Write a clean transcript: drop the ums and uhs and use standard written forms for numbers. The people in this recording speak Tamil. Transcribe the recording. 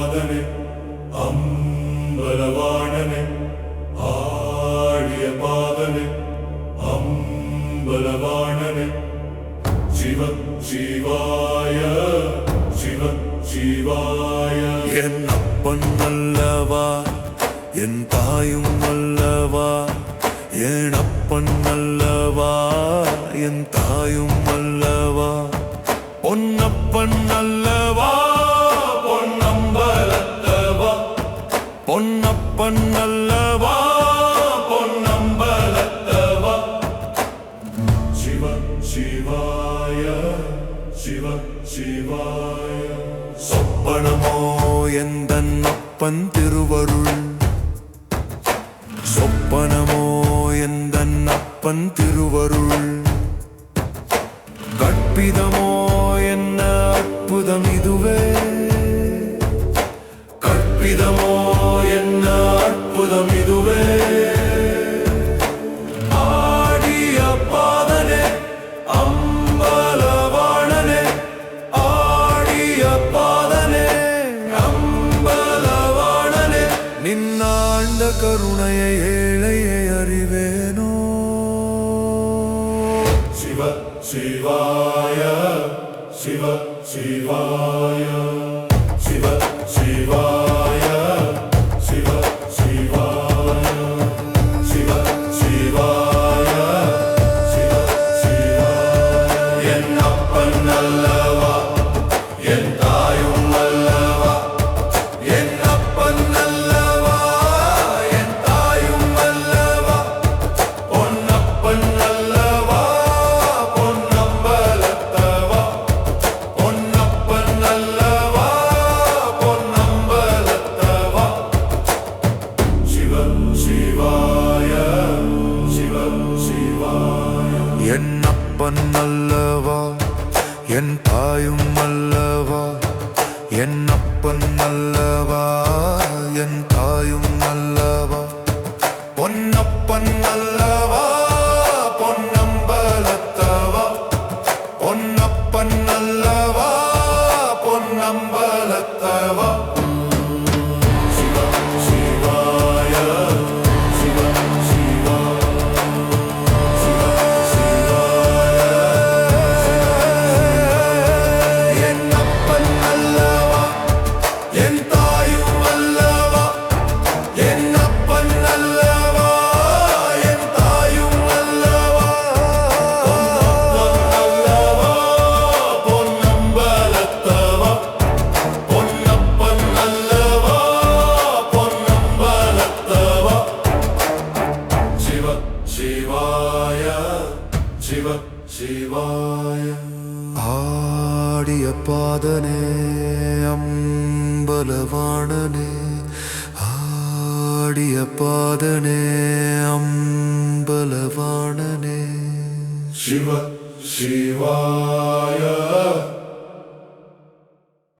பாதனே அம்பலவாணனே ஆடிய பாதனே அம்பலவாணனே சிவ சிவாய சிவ சிவாய. என் அப்பன் அல்லவா என் தாயும் அல்லவா, என் அப்பன் அல்லவா என் தாயும் அல்லவா, பொன்னப்பன் அல்லவா பொன்னம்பலத்தவா பொன்னப்பன் அல்லவா பொன்னம்பலத்தவா. சிவ சிவாய சிவ சிவாய. சொப்பனமோ எந்தன் அப்பன் திருவருள், சொப்பனமோ எந்தன் அப்பன் திருவருள், கற்பிதமோ என்ன அற்புதம் இதுவே, கற்பிதமோ என்ன அற்புதம் இதுவே. ஆடிய பாதனே அம்பலவாணனே ஆடிய பாதனே அம்பலவாணனே, நின்னாண்ட கருணையை ஏழையை அறிவேனோ. சிவ சிவாய சிவ சிவாய சிவ சிவாய சிவ சிவாய சிவ சிவாய சிவ சிவாய. என் அப்பன் அல்லவா என் தாயும் அல்லவா, என் அப்பன் அல்லவா என் தாயும் அல்லவா, பொன்னப்பன் அல்லவா பொன்னம்பலத்தவா பொன்னப்பன் அல்லவா பொன்னம்பலத்தவா. சிவ சிவாய சிவ சிவாய. என் அப்பன் அல்லவா என் தாயும் அல்லவா, என் அப்பன் அல்லவா என் தாயும் அல்லவா, பொன்னப்பன் அல்லவா பொன்னம்பலத்தவா பொன்னப்பன் அல்லவா பொன்னம்பலத்தவா. சிவ சிவாய சிவ சிவாய சிவ சிவாய. என் அப்பன் அல்லவா என் தாயும் அல்லவா, என் அப்பன் அல்லவா என் தாயும் அல்லவா, அல்லவா பொன்னம்பலத்தவா பொன்னப்பன் அல்லவா பொன்னம்பலத்தவா. சிவ சிவாய சிவ சிவாய. ஆடிய பாதனே அம்பலவாணனே ஆடிய பாதனே அம்பலவாணனே. சிவ